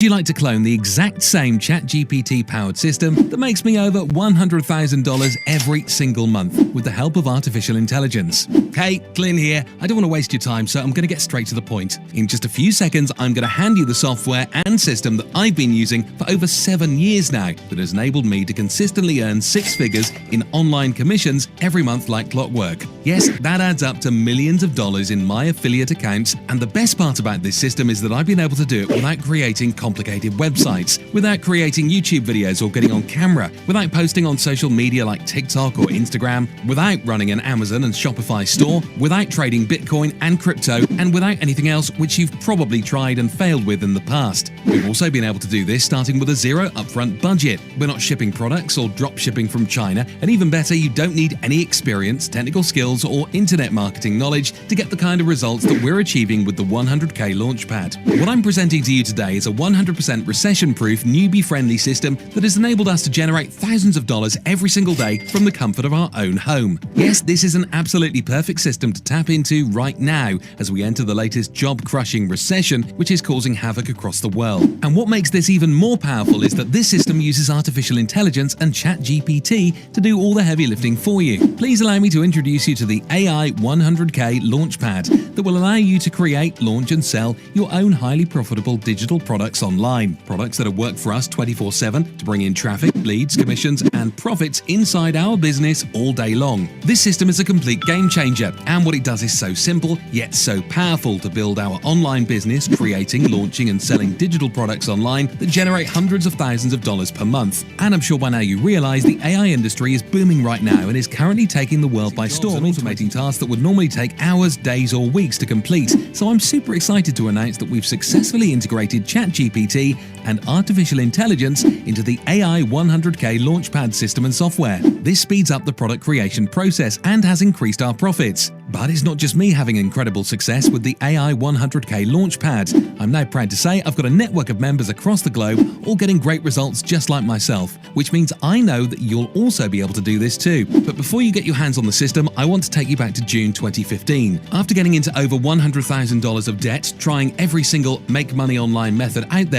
Would you like to clone the exact same ChatGPT-powered system that makes me over $100,000 every single month with the help of artificial intelligence? Hey, Glyn here. I don't want to waste your time, so I'm going to get straight to the point. In just a few seconds, I'm going to hand you the software and system that I've been using for over 7 years now that has enabled me to consistently earn 6 figures in online commissions every month like clockwork. Yes, that adds up to millions of dollars in my affiliate accounts, and the best part about this system is that I've been able to do it without creating complicated websites, without creating YouTube videos or getting on camera, without posting on social media like TikTok or Instagram, without running an Amazon and Shopify store, without trading Bitcoin and crypto, and without anything else which you've probably tried and failed with in the past. We've also been able to do this starting with a zero upfront budget. We're not shipping products or drop shipping from China, and even better, you don't need any experience, technical skills, or internet marketing knowledge to get the kind of results that we're achieving with the 100K Launchpad. What I'm presenting to you today is a 100% recession-proof, newbie-friendly system that has enabled us to generate thousands of dollars every single day from the comfort of our own home. Yes, this is an absolutely perfect system to tap into right now as we enter the latest job-crushing recession, which is causing havoc across the world. And what makes this even more powerful is that this system uses artificial intelligence and ChatGPT to do all the heavy lifting for you. Please allow me to introduce you to the AI 100K Launchpad that will allow you to create, launch, and sell your own highly profitable digital products online. Products that have worked for us 24/7 to bring in traffic, leads, commissions, and profits inside our business all day long. This system is a complete game changer, and what it does is so simple, yet so powerful to build our online business, creating, launching, and selling digital products online that generate hundreds of thousands of dollars per month. And I'm sure by now you realize the AI industry is booming right now and is currently taking the world by storm, automating tasks that would normally take hours, days, or weeks to complete. So I'm super excited to announce that we've successfully integrated ChatGPT and artificial intelligence into the AI 100K Launchpad system and software. This speeds up the product creation process and has increased our profits. But it's not just me having incredible success with the AI 100K Launchpad. I'm now proud to say I've got a network of members across the globe all getting great results just like myself, which means I know that you'll also be able to do this too. But before you get your hands on the system, I want to take you back to June 2015. After getting into over $100,000 of debt, trying every single make money online method out there,